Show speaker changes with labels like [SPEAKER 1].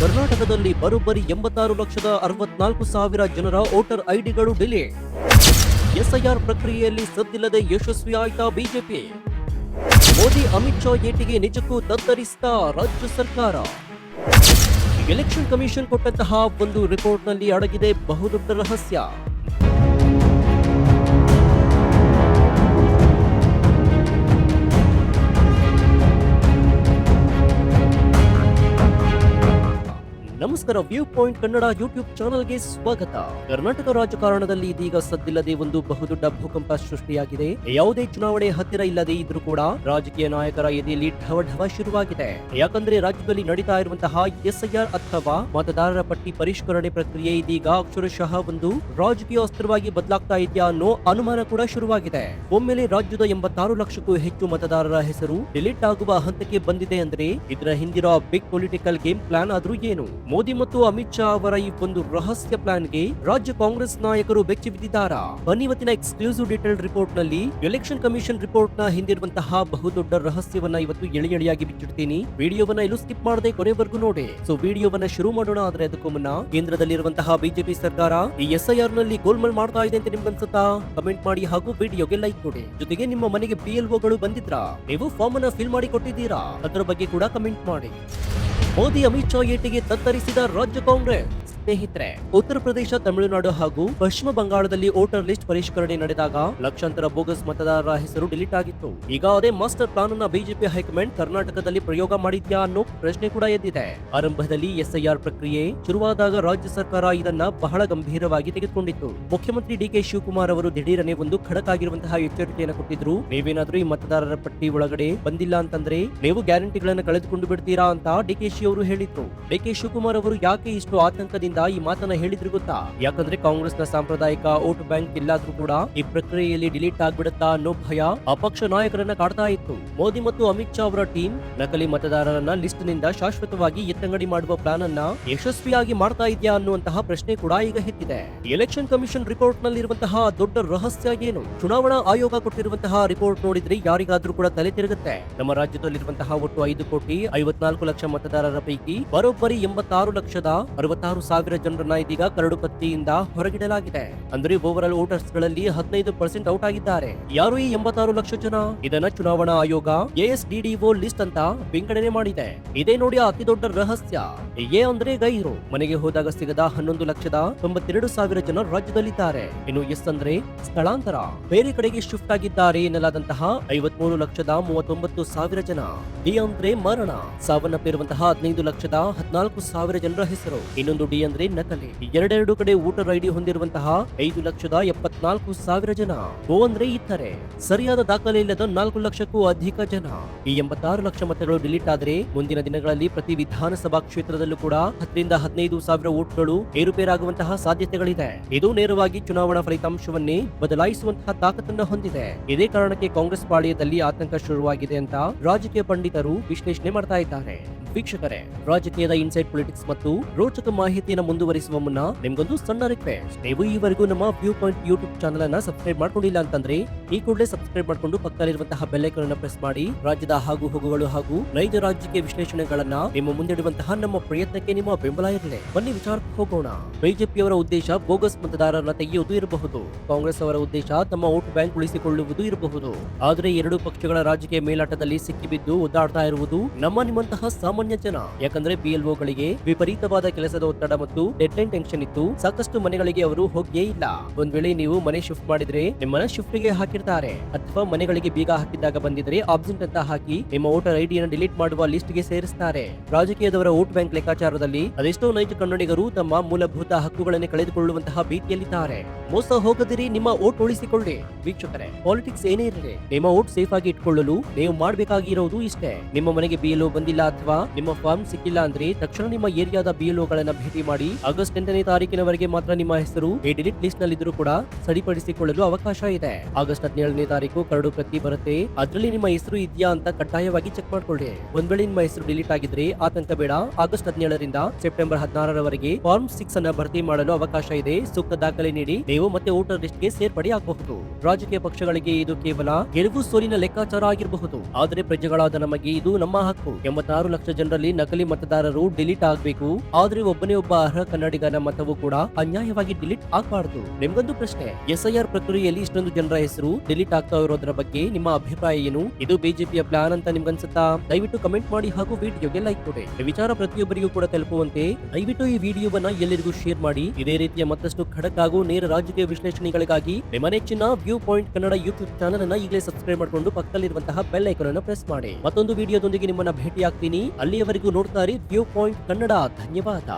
[SPEAKER 1] ಕರ್ನಾಟಕದಲ್ಲಿ ಬರೋಬ್ಬರಿ 86,64,000 ಜನರ ವೋಟರ್ ಐಡಿಗಳು ಡಿಲೀಟ್. ಎಸ್ಐಆರ್ ಪ್ರಕ್ರಿಯೆಯಲ್ಲಿ ಸದ್ದಿಲ್ಲದೆ ಯಶಸ್ವಿ ಆಯ್ತಾ ಬಿಜೆಪಿ? ಮೋದಿ ಅಮಿತ್ ಶಾ ಏಟಿಗೆ ನಿಜಕ್ಕೂ ತತ್ತರಿಸಿದ ರಾಜ್ಯ ಸರ್ಕಾರ? ಎಲೆಕ್ಷನ್ ಕಮಿಷನ್ ಕೊಟ್ಟಂತಹ ಒಂದು ರಿಪೋರ್ಟ್ನಲ್ಲಿ ಅಡಗಿದೆ ಬಹುದೊಡ್ಡ ರಹಸ್ಯ. ನಮಸ್ಕಾರ, ವ್ಯೂ ಪಾಯಿಂಟ್ ಕನ್ನಡ ಯೂಟ್ಯೂಬ್ ಚಾನೆಲ್ಗೆ ಸ್ವಾಗತ. ಕರ್ನಾಟಕ ರಾಜಕಾರಣದಲ್ಲಿ ಇದೀಗ ಸದ್ದಿಲ್ಲದೆ ಒಂದು ಬಹುದೊಡ್ಡ ಭೂಕಂಪ ಸೃಷ್ಟಿಯಾಗಿದೆ. ಯಾವುದೇ ಚುನಾವಣೆ ಹತ್ತಿರ ಇಲ್ಲದೆ ಇದ್ರೂ ಕೂಡ ರಾಜಕೀಯ ನಾಯಕರ ಎದೆಯಲ್ಲಿ ಢವ ಶುರುವಾಗಿದೆ. ಯಾಕಂದ್ರೆ ರಾಜ್ಯದಲ್ಲಿ ನಡೀತಾ ಇರುವಂತಹ ಎಸ್ಐಆರ್ ಅಥವಾ ಮತದಾರರ ಪಟ್ಟಿ ಪರಿಷ್ಕರಣೆ ಪ್ರಕ್ರಿಯೆ ಇದೀಗ ಅಕ್ಷರಶಃ ಒಂದು ರಾಜಕೀಯ ಅಸ್ತ್ರವಾಗಿ ಬದಲಾಗ್ತಾ ಇದೆಯಾ ಅನ್ನೋ ಅನುಮಾನ ಕೂಡ ಶುರುವಾಗಿದೆ. ಒಮ್ಮೆಲೆ ರಾಜ್ಯದ 86 ಲಕ್ಷಕ್ಕೂ ಹೆಚ್ಚು ಮತದಾರರ ಹೆಸರು ಡಿಲೀಟ್ ಆಗುವ ಹಂತಕ್ಕೆ ಬಂದಿದೆ ಅಂದ್ರೆ ಇದರ ಹಿಂದಿರೋ ಬಿಗ್ ಪೊಲಿಟಿಕಲ್ ಗೇಮ್ ಪ್ಲಾನ್ ಆದ್ರೂ ಏನು? ಮೋದಿ ಮತ್ತು ಅಮಿತ್ ಶಾ ಅವರ ಈ ಒಂದು ರಹಸ್ಯ ಪ್ಲಾನ್ಗೆ ರಾಜ್ಯ ಕಾಂಗ್ರೆಸ್ ನಾಯಕರು ಬೆಚ್ಚಿ ಬಿದ್ದಿದ್ದಾರಾ? ಇವತ್ತಿನ ಎಕ್ಸ್ಕ್ಲೂಸಿವ್ ಡೀಟೇಲ್ಡ್ ರಿಪೋರ್ಟ್ ನಲ್ಲಿ ಎಲೆಕ್ಷನ್ ಕಮಿಷನ್ ರಿಪೋರ್ಟ್ ನ ಹಿಂದಿರುವಂತಹ ಬಹುದೊಡ್ಡ ರಹಸ್ಯವನ್ನ ಇವತ್ತು ಎಳೆಯಾಗಿ ಬಿಚ್ಚಿಡ್ತೀನಿ. ವಿಡಿಯೋವನ್ನ ಎಲ್ಲೂ ಸ್ಕಿಪ್ ಮಾಡದೆ ಕೊನೆವರೆಗೂ ನೋಡಿ. ಸೊ ವಿಡಿಯೋವನ್ನ ಶುರು ಮಾಡೋಣ. ಆದ್ರೆ ಅದಕ್ಕೂ ಮುನ್ನ ಕೇಂದ್ರದಲ್ಲಿರುವಂತಹ ಬಿಜೆಪಿ ಸರ್ಕಾರ ಈ ಎಸ್ಐಆರ್ ನಲ್ಲಿ ಗೋಲ್ಮಾಲ್ ಮಾಡ್ತಾ ಇದೆ ಅಂತ ನಿಮ್ಗೆ ಅನ್ಸುತ್ತಾ? ಕಮೆಂಟ್ ಮಾಡಿ ಹಾಗೂ ವಿಡಿಯೋಗೆ ಲೈಕ್ ಕೊಡಿ. ಜೊತೆಗೆ ನಿಮ್ಮ ಮನೆಗೆ PLOಗಳು ಬಂದಿದ್ರಾ? ನೀವು ಫಾರ್ಮ್ ಅನ್ನ ಫಿಲ್ ಮಾಡಿ ಕೊಟ್ಟಿದ್ದೀರಾ? ಅದರ ಬಗ್ಗೆ ಕೂಡ ಕಮೆಂಟ್ ಮಾಡಿ. ಮೋದಿ ಅಮಿತ್ ಶಾ ಏಟಿಗೆ ತತ್ತರಿಸಿದ ರಾಜ್ಯ ಕಾಂಗ್ರೆಸ್. ಸ್ನೇಹಿತರೆ, ಉತ್ತರ ಪ್ರದೇಶ, ತಮಿಳುನಾಡು ಹಾಗೂ ಪಶ್ಚಿಮ ಬಂಗಾಳದಲ್ಲಿ ವೋಟರ್ ಲಿಸ್ಟ್ ಪರಿಷ್ಕರಣೆ ನಡೆದಾಗ ಲಕ್ಷಾಂತರ ಬೋಗಸ್ ಮತದಾರರ ಹೆಸರು ಡಿಲೀಟ್ ಆಗಿತ್ತು. ಈಗ ಅದೇ ಮಾಸ್ಟರ್ ಪ್ಲಾನ್ ಅನ್ನ ಬಿಜೆಪಿ ಹೈಕಮಾಂಡ್ ಕರ್ನಾಟಕದಲ್ಲಿ ಪ್ರಯೋಗ ಮಾಡಿದ್ಯಾ ಅನ್ನೋ ಪ್ರಶ್ನೆ ಕೂಡ ಎದ್ದಿದೆ. ಆರಂಭದಲ್ಲಿ ಎಸ್ಐಆರ್ ಪ್ರಕ್ರಿಯೆ ಶುರುವಾದಾಗ ರಾಜ್ಯ ಸರ್ಕಾರ ಇದನ್ನ ಬಹಳ ಗಂಭೀರವಾಗಿ ತೆಗೆದುಕೊಂಡಿತ್ತು. ಮುಖ್ಯಮಂತ್ರಿ DK ಶಿವಕುಮಾರ್ ಅವರು ದಿಢೀರನೆ ಒಂದು ಖಡಕ್ ಆಗಿರುವಂತಹ ಎಚ್ಚರಿಕೆಯನ್ನು ಕೊಟ್ಟಿದ್ರು. ನೀವೇನಾದ್ರೂ ಈ ಮತದಾರರ ಪಟ್ಟಿ ಒಳಗಡೆ ಬಂದಿಲ್ಲ ಅಂತಂದ್ರೆ ನೀವು ಗ್ಯಾರಂಟಿಗಳನ್ನ ಕಳೆದುಕೊಂಡು ಬಿಡ್ತೀರಾ ಅಂತ DK ಶಿ ಅವರು ಹೇಳಿದ್ರು. DK ಶಿವಕುಮಾರ್ ಅವರು ಯಾಕೆ ಇಷ್ಟು ಆತಂಕದಿಂದ ಈ ಮಾತನ್ನ ಹೇಳಿದ್ರು ಗೊತ್ತಾ? ಯಾಕಂದ್ರೆ ಕಾಂಗ್ರೆಸ್ನ ಸಾಂಪ್ರದಾಯಿಕ ವೋಟ್ ಬ್ಯಾಂಕ್ ಇಲ್ಲಾದ್ರೂ ಕೂಡ ಈ ಪ್ರಕ್ರಿಯೆಯಲ್ಲಿ ಡಿಲೀಟ್ ಆಗ್ಬಿಡುತ್ತಾ ಅನ್ನೋ ಭಯ ಅಪಕ್ಷ ನಾಯಕರನ್ನ ಕಾಡ್ತಾ ಇತ್ತು. ಮೋದಿ ಮತ್ತು ಅಮಿತ್ ಶಾ ಅವರ ಟೀಮ್ ನಕಲಿ ಮತದಾರರನ್ನ ಲಿಸ್ಟ್ ನಿಂದ ಶಾಶ್ವತವಾಗಿ ಎತ್ತಂಗಡಿ ಮಾಡುವ ಪ್ಲಾನ್ ಅನ್ನ ಯಶಸ್ವಿಯಾಗಿ ಮಾಡ್ತಾ ಇದೆಯಾ ಅನ್ನುವಂತಹ ಪ್ರಶ್ನೆ ಕೂಡ ಈಗ ಎದ್ದಿದೆ. ಎಲೆಕ್ಷನ್ ಕಮಿಷನ್ ರಿಪೋರ್ಟ್ ನಲ್ಲಿರುವಂತಹ ದೊಡ್ಡ ರಹಸ್ಯ ಏನು? ಚುನಾವಣಾ ಆಯೋಗ ಕೊಟ್ಟಿರುವಂತಹ ರಿಪೋರ್ಟ್ ನೋಡಿದ್ರೆ ಯಾರಿಗಾದ್ರೂ ಕೂಡ ತಲೆ ತಿರುಗುತ್ತೆ. ನಮ್ಮ ರಾಜ್ಯದಲ್ಲಿರುವಂತಹ ಒಟ್ಟು 5,54,00,000 ಮತದಾರರ ಪೈಕಿ ಬರೋಬ್ಬರಿ 86,66,000 ಜನರನ್ನ ಇದೀಗ ಕರಡು ಪಟ್ಟಿಯಿಂದ ಹೊರಗಿಡಲಾಗಿದೆ. ಅಂದ್ರೆ ಓವರ್ ಆಲ್ ವೋಟರ್ಸ್ ಗಳಲ್ಲಿ 15% ಔಟ್ ಆಗಿದ್ದಾರೆ. ಯಾರು ಈ 86 ಲಕ್ಷ ಜನ? ಇದನ್ನ ಚುನಾವಣಾ ಆಯೋಗ ASDDO ಲಿಸ್ಟ್ ಅಂತ ವಿಂಗಡಣೆ ಮಾಡಿದೆ. ಇದೇ ನೋಡಿ ಅತಿ ದೊಡ್ಡ ರಹಸ್ಯ. ಎ ಅಂದ್ರೆ ಗೈರು, ಮನೆಗೆ ಹೋದಾಗ ಸಿಗದ 11,92,000 ಜನ ರಾಜ್ಯದಲ್ಲಿದ್ದಾರೆ. ಇನ್ನು ಎಸ್ ಅಂದ್ರೆ ಸ್ಥಳಾಂತರ, ಬೇರೆ ಕಡೆಗೆ ಶಿಫ್ಟ್ ಆಗಿದ್ದಾರೆ ಎನ್ನಲಾದಂತಹ 53,39,000 ಜನ. ಡಿ ಅಂದ್ರೆ ಮರಣ, ಸಾವನ್ನಪ್ಪಿರುವಂತಹ 15,14,000 ಜನರ ಹೆಸರು. ಇನ್ನೊಂದು ಡಿ ಅಂದ್ರೆ ನಕಲಿ, ಎರಡೆರಡು ಕಡೆ ವೋಟರ್ ಐಡಿ ಹೊಂದಿರುವಂತಹ 5,74,000 ಜನ. ಓ ಅಂದ್ರೆ ಇತರೆ, ಸರಿಯಾದ ದಾಖಲೆ ಇಲ್ಲದ 4 ಲಕ್ಷಕ್ಕೂ ಅಧಿಕ ಜನ. ಈ 86 ಲಕ್ಷ ಮತಗಳು ಡಿಲೀಟ್ ಆದ್ರೆ ಮುಂದಿನ ದಿನಗಳಲ್ಲಿ ಪ್ರತಿ ವಿಧಾನಸಭಾ ಕ್ಷೇತ್ರದಲ್ಲೂ ಕೂಡ 10,000-15,000 ವೋಟ್ಗಳು ಏರುಪೇರಾಗುವಂತಹ ಸಾಧ್ಯತೆಗಳಿದೆ. ಇದು ನೇರವಾಗಿ ಚುನಾವಣಾ ಫಲಿತಾಂಶವನ್ನೇ ಬದಲಾಯಿಸುವಂತಹ ತಾಕತ್ತನ್ನು ಹೊಂದಿದೆ. ಇದೇ ಕಾರಣಕ್ಕೆ ಕಾಂಗ್ರೆಸ್ ಪಾಳ್ಯದಲ್ಲಿ ಆತಂಕ ಶುರುವಾಗಿದೆ ಅಂತ ರಾಜಕೀಯ ಪಂಡಿತರು ವಿಶ್ಲೇಷಣೆ ಮಾಡ್ತಾ ಇದ್ದಾರೆ. ವೀಕ್ಷಕರೇ, ರಾಜಕೀಯದ ಇನ್ಸೈಡ್ ಪೊಲಿಟಿಕ್ಸ್ ಮತ್ತು ರೋಚಕ ಮಾಹಿತಿಯನ್ನು ಮುಂದುವರಿಸುವ ಮುನ್ನ ನಿಮ್ಗೊಂದು ಸಣ್ಣ ರಿಕ್ವೆಸ್ಟ್. ನೀವು ಈವರೆಗೂ ನಮ್ಮ ವ್ಯೂ ಪಾಯಿಂಟ್ ಯೂಟ್ಯೂಬ್ ಚಾನೆಲ್ ಅನ್ನ ಸಬ್ಸ್ಕ್ರೈಬ್ ಮಾಡ್ಕೊಂಡಿಲ್ಲ ಅಂತಂದ್ರೆ ಈ ಕೂಡಲೇ ಸಬ್ಸ್ಕ್ರೈಬ್ ಮಾಡ್ಕೊಂಡು ಪಕ್ಕದಲ್ಲಿರುವಂತಹ ಬೆಲ್ ಐಕಾನ್ ಅನ್ನು ಪ್ರೆಸ್ ಮಾಡಿ ರಾಜ್ಯದ ಹಾಗೂ ಹೋಗುಗಳು ಹಾಗೂ ನೈಜ ರಾಜಕೀಯ ವಿಶ್ಲೇಷಣೆಗಳನ್ನ ನಿಮ್ಮ ಮುಂದಿಡುವಂತಹ ನಮ್ಮ ಪ್ರಯತ್ನಕ್ಕೆ ನಿಮ್ಮ ಬೆಂಬಲ ಇರಲಿ. ಬನ್ನಿ ವಿಚಾರಕ್ಕೆ ಹೋಗೋಣ. ಬಿಜೆಪಿಯವರ ಉದ್ದೇಶ ಬೋಗಸ್ ಮತದಾರರನ್ನ ತೆಗೆಯುವುದು ಇರಬಹುದು. ಕಾಂಗ್ರೆಸ್ ಅವರ ಉದ್ದೇಶ ತಮ್ಮ ವೋಟ್ ಬ್ಯಾಂಕ್ ಉಳಿಸಿಕೊಳ್ಳುವುದು ಇರಬಹುದು. ಆದರೆ ಎರಡು ಪಕ್ಷಗಳ ರಾಜಕೀಯ ಮೇಲಾಟದಲ್ಲಿ ಸಿಕ್ಕಿಬಿದ್ದು ಒದ್ದಾಡ್ತಾ ಇರುವುದು ನಮ್ಮ ನಿಮ್ಮಂತಹ ಸಾಮಾನ್ಯ ಜನ. ಯಾಕಂದ್ರೆ PLOಗಳಿಗೆ ವಿಪರೀತವಾದ ಕೆಲಸದ ಒತ್ತಡ ಮತ್ತು ಡೆಡ್ಲೈನ್ ಟೆನ್ಷನ್ ಇತ್ತು. ಸಾಕಷ್ಟು ಮನೆಗಳಿಗೆ ಅವರು ಹೋಗೇ ಇಲ್ಲ. ಒಂದ್ ವೇಳೆ ನೀವು ಮನೆ ಶಿಫ್ಟ್ ಮಾಡಿದ್ರೆ ನಿಮ್ಮನ್ನ ಶಿಫ್ಟ್ ಗೆ ಹಾಕಿರ್ತಾರೆ, ಅಥವಾ ಮನೆಗಳಿಗೆ ಬೀಗ ಹಾಕಿದಾಗ ಬಂದಿದ್ರೆ ಆಬ್ಸೆಂಟ್ ಅಂತ ಹಾಕಿ ನಿಮ್ಮ ವೋಟರ್ ಐಡಿಯನ್ನು ಡಿಲೀಟ್ ಮಾಡುವ ಲಿಸ್ಟ್ ಗೆ ಸೇರಿಸ್ತಾರೆ. ರಾಜಕೀಯದವರ ವೋಟ್ ಬ್ಯಾಂಕ್ ಲೆಕ್ಕಾಚಾರದಲ್ಲಿ ಅದೆಷ್ಟೋ ನೈಜ ಕನ್ನಡಿಗರು ತಮ್ಮ ಮೂಲಭೂತ ಹಕ್ಕುಗಳನ್ನು ಕಳೆದುಕೊಳ್ಳುವಂತಹ ಭೀತಿಯಲ್ಲಿದ್ದಾರೆ. ಮೋಸ ಹೋಗದಿರಿ, ನಿಮ್ಮ ವೋಟ್ ಉಳಿಸಿಕೊಳ್ಳಿ. ವೀಕ್ಷಕರೇ, ಪಾಲಿಟಿಕ್ಸ್ ಏನೇ ಇರಲಿ, ನಿಮ್ಮ ವೋಟ್ ಸೇಫ್ ಆಗಿ ಇಟ್ಕೊಳ್ಳಲು ನೀವು ಮಾಡಬೇಕಾಗಿರೋದು ಇಷ್ಟೇ. ನಿಮ್ಮ ಮನೆಗೆ BLO ಬಂದಿಲ್ಲ ಅಥವಾ ನಿಮ್ಮ ಫಾರ್ಮ್ ಸಿಕ್ಕಿಲ್ಲ ಅಂದ್ರೆ ತಕ್ಷಣ ನಿಮ್ಮ ಏರಿಯಾದ BLOಗಳನ್ನ ಭೇಟಿ ಮಾಡಿ. ಆಗಸ್ಟ್ 8ನೇ ತಾರೀಕಿನವರೆಗೆ ಮಾತ್ರ ನಿಮ್ಮ ಹೆಸರು ಈ ಡಿಲೀಟ್ ಲಿಸ್ಟ್ ನಲ್ಲಿದ್ರೂ ಕೂಡ ಸರಿಪಡಿಸಿಕೊಳ್ಳಲು ಅವಕಾಶ ಇದೆ. ಆಗಸ್ಟ್ 17ನೇ ತಾರೀಕು ಕರಡು ಪ್ರತಿ ಬರುತ್ತೆ. ಅದರಲ್ಲಿ ನಿಮ್ಮ ಹೆಸರು ಇದೆಯಾ ಅಂತ ಕಡ್ಡಾಯವಾಗಿ ಚೆಕ್ ಮಾಡ್ಕೊಳ್ಳಿ. ಒಂದ್ ವೇಳೆ ನಿಮ್ಮ ಹೆಸರು ಡಿಲೀಟ್ ಆಗಿದ್ರೆ ಆತಂಕ ಬೇಡ. ಆಗಸ್ಟ್ 17ರಿಂದ ಸೆಪ್ಟೆಂಬರ್ 16ರವರೆಗೆ ಫಾರ್ಮ್ 6 ಅನ್ನ ಭರ್ತಿ ಮಾಡಲು ಅವಕಾಶ ಇದೆ. ಸೂಕ್ತ ದಾಖಲೆ ನೀಡಿ ನೀವು ಮತ್ತೆ ವೋಟರ್ ಲಿಸ್ಟ್ ಗೆ ಸೇರ್ಪಡೆ ಆಗಬಹುದು. ರಾಜಕೀಯ ಪಕ್ಷಗಳಿಗೆ ಇದು ಕೇವಲ ಗೆಲುವು ಸೋಲಿನ ಲೆಕ್ಕಾಚಾರ ಆಗಿರಬಹುದು, ಆದರೆ ಪ್ರಜೆಗಳಾದ ನಮಗೆ ಇದು ನಮ್ಮ ಹಕ್ಕು. 86 ಲಕ್ಷ ಜನರಲ್ಲಿ ನಕಲಿ ಮತದಾರರು ಡಿಲೀಟ್ ಆಗ್ಬೇಕು, ಆದ್ರೆ ಒಬ್ಬನೇ ಒಬ್ಬ ಅರ್ಹ ಕನ್ನಡಿಗನ ಮತವು ಕೂಡ ಅನ್ಯಾಯವಾಗಿ ಡಿಲೀಟ್ ಆಗ್ಬಾರ್ದು. ನಿಮ್ಗೊಂದು ಪ್ರಶ್ನೆ, SIR ಪ್ರಕ್ರಿಯೆಯಲ್ಲಿ ಇಷ್ಟೊಂದು ಜನರ ಹೆಸರು ಡಿಲೀಟ್ ಆಗ್ತಾ ಇರೋದ್ರ ಬಗ್ಗೆ ನಿಮ್ಮ ಅಭಿಪ್ರಾಯ ಏನು? ಇದು ಬಿಜೆಪಿಯ ಪ್ಲಾನ್ ಅಂತ ನಿಮ್ಗನ್ಸುತ್ತಾ? ದಯವಿಟ್ಟು ಕಮೆಂಟ್ ಮಾಡಿ ಹಾಗೂ ವಿಡಿಯೋಗೆ ಲೈಕ್ ಕೊಡಿ. ಈ ವಿಚಾರ ಪ್ರತಿಯೊಬ್ಬರಿಗೂ ಕೂಡ ತಲುಪುವಂತೆ ದಯವಿಟ್ಟು ಈ ವಿಡಿಯೋವನ್ನ ಎಲ್ಲರಿಗೂ ಶೇರ್ ಮಾಡಿ. ಇದೇ ರೀತಿಯ ಮತ್ತಷ್ಟು ಖಡಕ್ ಹಾಗೂ ನೇರ ರಾಜಕೀಯ ವಿಶ್ಲೇಷಣೆಗಳಿಗಾಗಿ ನಿಮ್ಮ ನೆಚ್ಚಿನ view point Kannada YouTube channel ಅನ್ನ ಈಗಲೇ ಸಬ್ಸ್ಕ್ರೈಬ್ ಮಾಡಿಕೊಂಡು ಪಕ್ಕದಲ್ಲಿರುವಂತಹ ಬೆಲ್ ಐಕಾನ್ ಅನ್ನು ಪ್ರೆಸ್ ಮಾಡಿ. ಮತ್ತೊಂದು ವಿಡಿಯೋದೊಂದಿಗೆ ನಿಮ್ಮನ್ನ ಭೇಟಿಯಾಗ್ತೀನಿ. ಅಲ್ಲಿಯವರೆಗೂ ನೋಡ್ತಾ ಇರಿ ವ್ಯೂ ಪಾಯಿಂಟ್ ಕನ್ನಡ. ಧನ್ಯವಾದ.